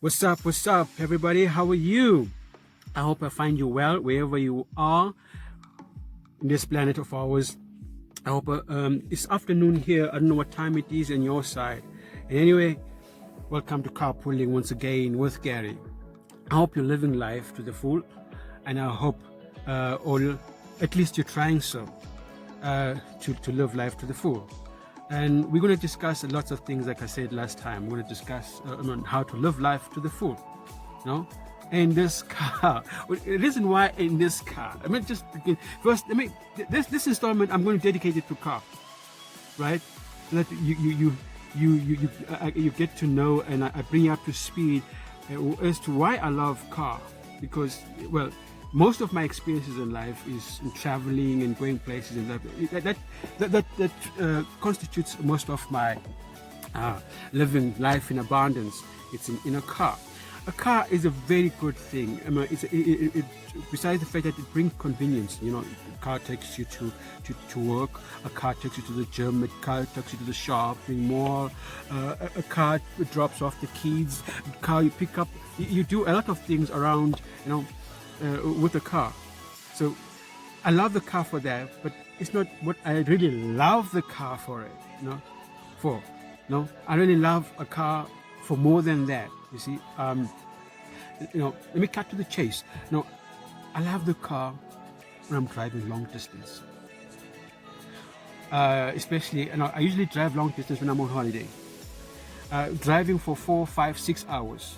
What's up, everybody? How are you? I hope I find you well wherever you are in this planet of ours. I hope it's afternoon here. I don't know what time it is on your side. And anyway, welcome to Carpooling once again with Gary. I hope you're living life to the full, and I hope at least you're trying to live life to the full. And we're going to discuss lots of things, like I said last time. We're going to discuss on how to live life to the full. In this car, the reason why in this car, just begin first. This installment I'm going to dedicate it to car, right? So that you get to know, and I bring you up to speed as to why I love car. Because, well, most of my experiences in life is in traveling and going places, and that constitutes most of my living life in abundance. It's in a car. A car is a very good thing. Besides the fact that it brings convenience, a car takes you to work, a car takes you to the gym, a car takes you to the shopping mall, a car drops off the kids, a car you pick up. You do a lot of things around, with a car. So I love the car for that, but it's not what I really love the car for it, I really love a car for more than that. You see, let me cut to the chase. I love the car when I'm driving long distance. Especially, I usually drive long distance when I'm on holiday. Driving for 4, 5, 6 hours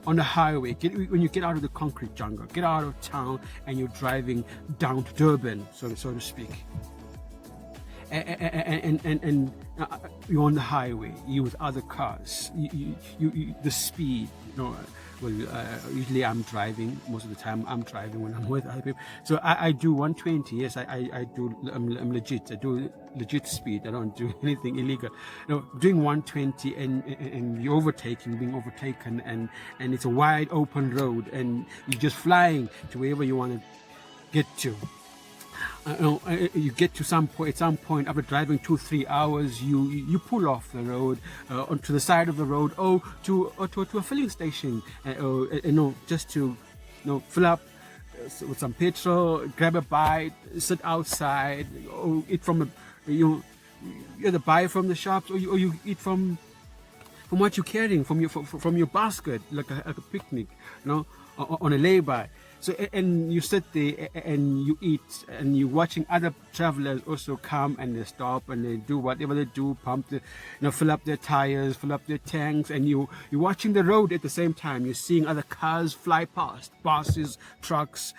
on the highway. When you get out of the concrete jungle, get out of town, and you're driving down to Durban, so to speak. And you're on the highway, you with other cars, the speed, usually I'm driving. Most of the time I'm driving when I'm with other people. So I do 120. Yes, I do. I'm legit. I do legit speed. I don't do anything illegal. Doing 120 and you're being overtaken, and it's a wide open road, and you're just flying to wherever you want to get to. You get to at some point after driving 2-3 hours, you pull off the road onto the side of the road, to a filling station, just to fill up with some petrol, grab a bite, sit outside, or eat from you either buy from the shops, or you eat from what you're carrying from your basket, like a picnic, on a lay-by. So, and you sit there and you eat, and you're watching other travelers also come, and they stop and they do whatever they do, fill up their tires, fill up their tanks, and you're watching the road at the same time. You're seeing other cars fly past, buses, trucks,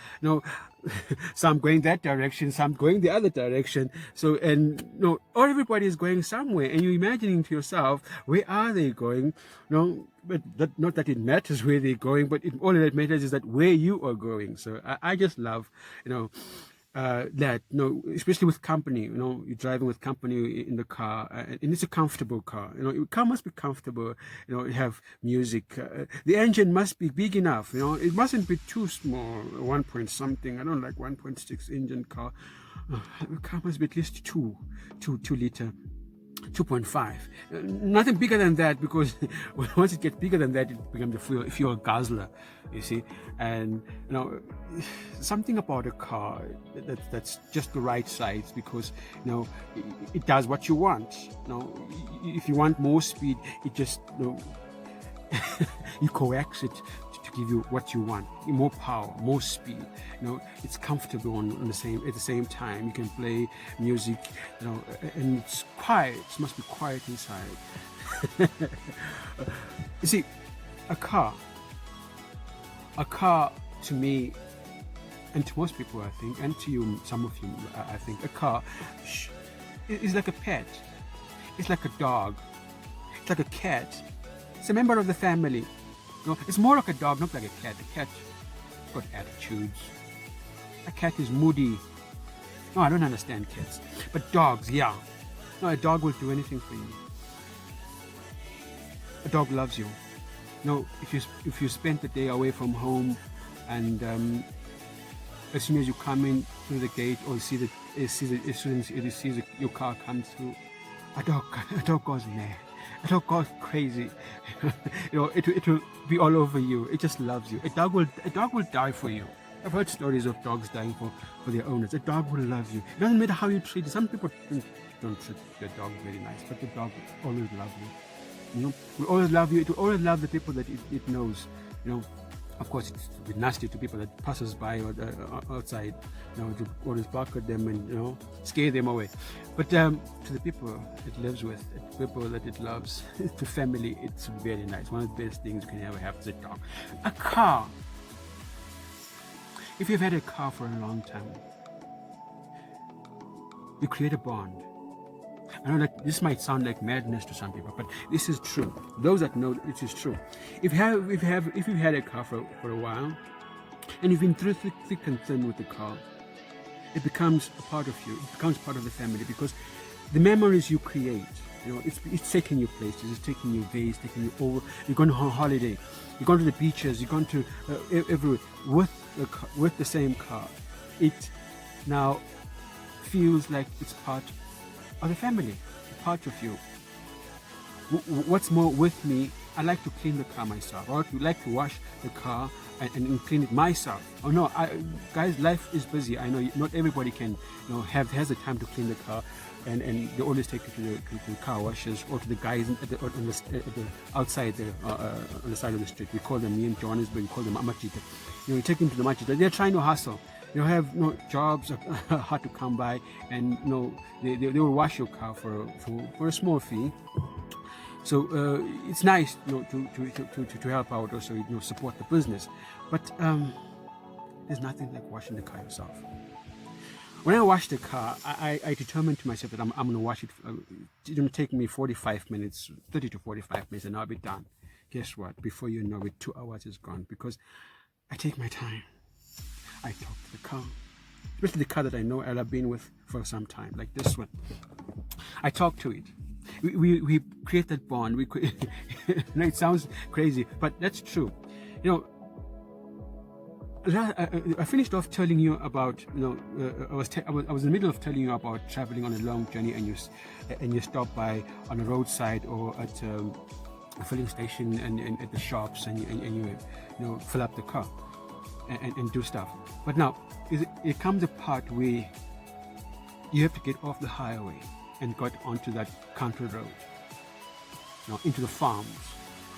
some going that direction, some going the other direction. So, everybody is going somewhere, and you're imagining to yourself, where are they going? But not that it matters where they're going, but all that matters is that where you are going. So I just love, that, especially with company. You're driving with company in the car, and it's a comfortable car. Your car must be comfortable. You have music. The engine must be big enough. It mustn't be too small. 1 point something. I don't like 1.6 engine car. The car must be at least 2 liter. 2.5, nothing bigger than that, because once it gets bigger than that, it becomes a fuel guzzler, you see. And something about a car that's just the right size, because it does what you want. If you want more speed, it just you coax it to give you what you want: more power, more speed. It's comfortable at the same time. You can play music, and it's quiet. It must be quiet inside. You see, a car to me, and to most people, I think, and to you, some of you, I think, a car is like a pet. It's like a dog. It's like a cat. It's a member of the family. It's more like a dog, not like a cat. A cat got attitudes. A cat is moody. No, I don't understand cats. But dogs, yeah. No, a dog will do anything for you. A dog loves you. If you spend the day away from home, and as soon as you come in through the gate, or as soon as it sees your car come through, a dog goes mad. It'll go crazy. It will be all over you. It just loves you. A dog will die for you. I've heard stories of dogs dying for their owners. A dog will love you. It doesn't matter how you treat it. Some people don't treat their dog very nice, but the dog will always love you. Will always love you. It will always love the people that it knows. Of course, it's a bit nasty to people that passes by or outside, to always bark at them and scare them away. But to the people it lives with, the people that it loves, to family, it's very nice. One of the best things you can ever have is a dog. A car. If you've had a car for a long time, you create a bond. I know that this might sound like madness to some people, but this is true. Those that know it is true. If you've had a car for a while, and you've been through thick and thin with the car, it becomes a part of you. It becomes part of the family, because the memories you create, it's taking you places, it's taking you days, taking you over. You're going on holiday, you're going to the beaches, you're going to everywhere with the same car. It now feels like it's part of the family, part of you. What's more, with me, I like to clean the car myself. I like to wash the car and clean it myself. Oh no, guys, life is busy. I know not everybody can, has the time to clean the car, and they always take it to the car washers or to the guys at the outside on the side of the street. We call them, me in Johannesburg, we call them amachita. You take them to the machita. They're trying to hustle. You have no jobs hard to come by, and they will wash your car for a small fee. So it's nice to help out, also support the business. But there's nothing like washing the car yourself. When I wash the car, I determined to myself that I'm going to wash it. It's going to take me 45 minutes, 30 to 45 minutes, and I'll be done. Guess what? Before you know it, 2 hours is gone, because I take my time. I talk to the car, especially the car that I know and I've been with for some time, like this one. I talk to it. We create that bond. It sounds crazy, but that's true. I finished off telling you about, I was in the middle of telling you about traveling on a long journey, and you stop by on a roadside or at a filling station and at the shops, and you fill up the car. And do stuff. But now it comes a part where you have to get off the highway and get onto that country road, into the farms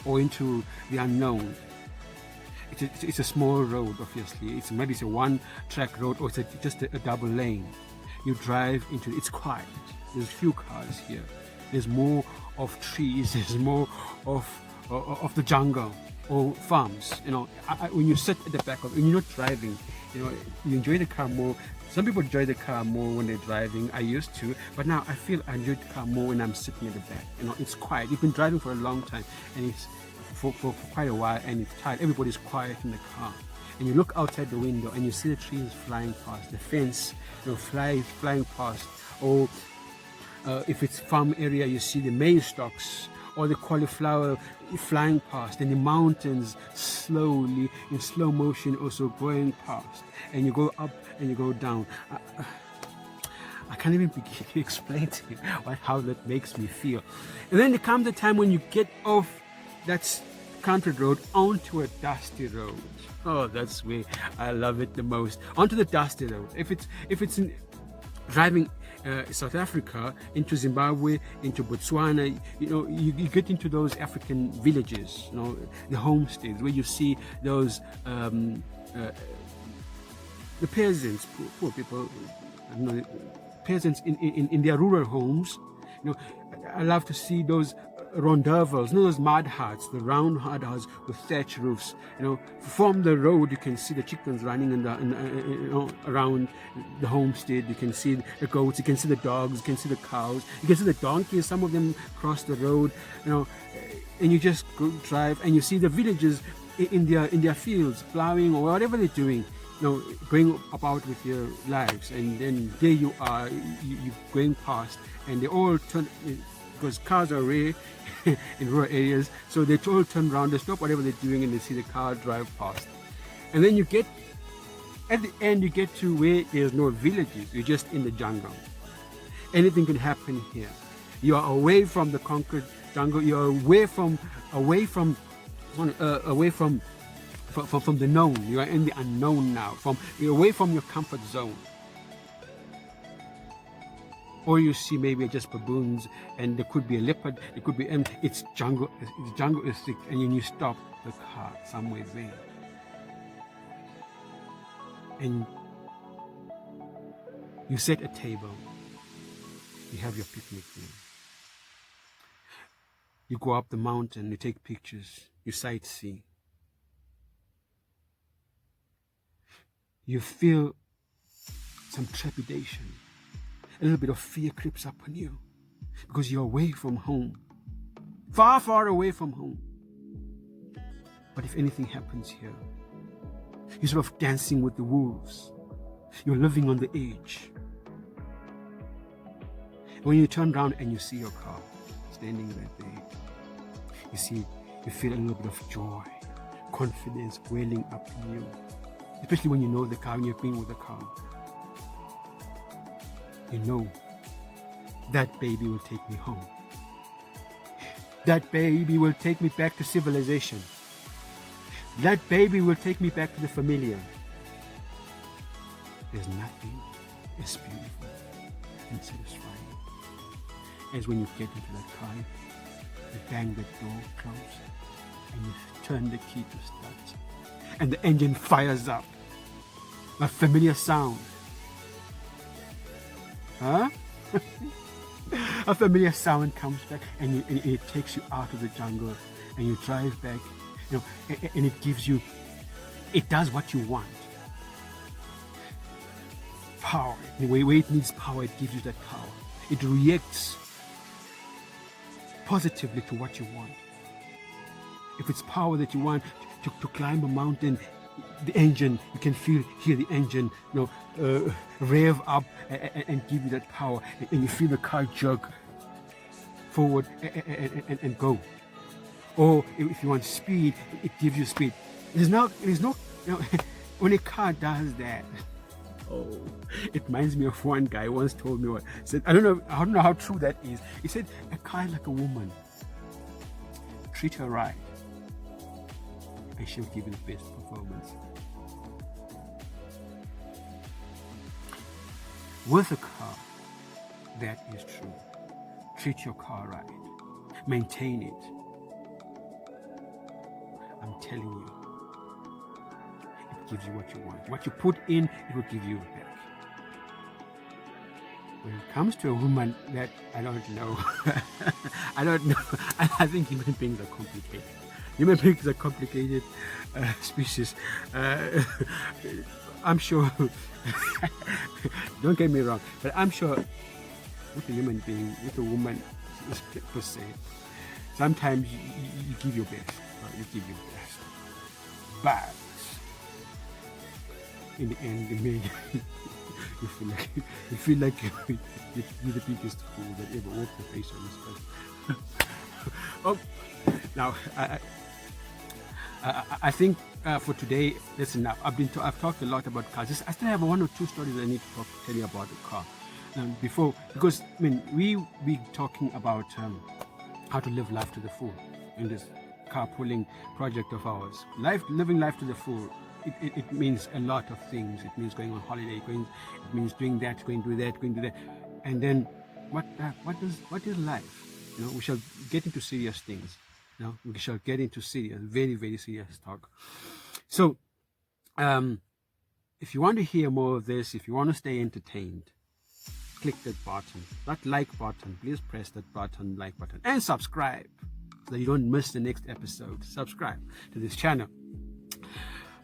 or into the unknown. It's a small road, obviously. Maybe it's a one-track road, or it's just a double lane. You drive into it's quiet. There's few cars here. There's more of trees. There's more of the jungle. Or farms, when you sit at the back when you're not driving, you enjoy the car more. Some people enjoy the car more when they're driving. I used to, but now I feel I enjoy the car more when I'm sitting at the back. It's quiet. You've been driving for a long time, and it's for quite a while, and it's tired. Everybody's quiet in the car, and you look outside the window and you see the trees flying past, the fence, flying past, or if it's farm area, you see the maize stalks or the cauliflower flying past, and the mountains slowly, in slow motion, also going past, and you go up and you go down. I can't even begin to explain to you how that makes me feel. And then there comes a time when you get off that country road onto a dusty road. Oh, that's where I love it the most. Onto the dusty road. If it's driving South Africa into Zimbabwe, into Botswana, you get into those African villages, the homesteads, where you see those the peasants, poor people, peasants in their rural homes. I love to see those rondavels, those mud huts, the round mud huts with thatch roofs. From the road you can see the chickens running around the homestead. You can see the goats, you can see the dogs, you can see the cows, you can see the donkeys. Some of them cross the road, and you just go drive and you see the villagers in their fields plowing or whatever they're doing. Going about with your lives, and then there you are, you're going past, and they all turn, because cars are rare in rural areas, so they all turn around, they stop whatever they're doing, and they see the car drive past. And then at the end, you get to where there's no villages, you're just in the jungle. Anything can happen here. You are away from the concrete jungle. You're away from the known. You are in the unknown now. You're away from your comfort zone. Or you see maybe just baboons, and there could be a leopard. It could be it's jungle. The jungle is thick, and then you stop the car somewhere there, and you set a table. You have your picnic there. You go up the mountain. You take pictures. You sightsee. You feel some trepidation. A little bit of fear creeps up on you because you're away from home, far, far away from home. But if anything happens here, you're sort of dancing with the wolves. You're living on the edge. When you turn around and you see your car standing right there, you feel a little bit of joy, confidence welling up in you, especially when you know the car and you've been with the car. You know, that baby will take me home. That baby will take me back to civilization. That baby will take me back to the familiar. There's nothing as beautiful and satisfying as when you get into that car, you bang the door closed, and you turn the key to start, and the engine fires up. A familiar sound. Huh? A familiar sound comes back, and it takes you out of the jungle, and you drive back, and it does what you want. Power. The way it needs power, it gives you that power. It reacts positively to what you want. If it's power that you want to climb a mountain, the engine, you can hear the engine, rev up and give you that power, and you feel the car jerk forward and go. Or if you want speed, it gives you speed. There's no when a car does that. Oh, it reminds me of one guy once told me said, I don't know how true that is. He said, a car is like a woman. Treat her right, and she'll give you the best performance. With a car, that is true. Treat your car right. Maintain it. I'm telling you, it gives you what you want. What you put in, it will give you back. When it comes to a woman, that I don't know. I don't know. I think human beings are complicated. Human beings are complicated species. I'm sure, don't get me wrong, but I'm sure with a human being, with a woman per se, sometimes you give your best. You give your best. But in the end, you feel like you're the biggest fool that ever walked the face on this earth. Oh, now I think for today that's enough. I've talked a lot about cars. I still have one or two stories I need to tell you about the car. Because we talking about how to live life to the full in this carpooling project of ours. Living life to the full. It means a lot of things. It means going on holiday. It means doing that, going to do that, going to do that. And then what is life? We shall get into serious things. We shall get into serious, very, very serious talk. So, if you want to hear more of this, if you want to stay entertained, click that button, that like button. Please press that button, like button, and subscribe so that you don't miss the next episode. Subscribe to this channel.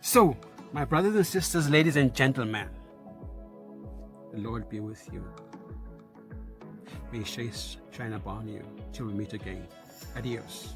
So, my brothers and sisters, ladies and gentlemen, the Lord be with you. May His face shine upon you till we meet again. Adios.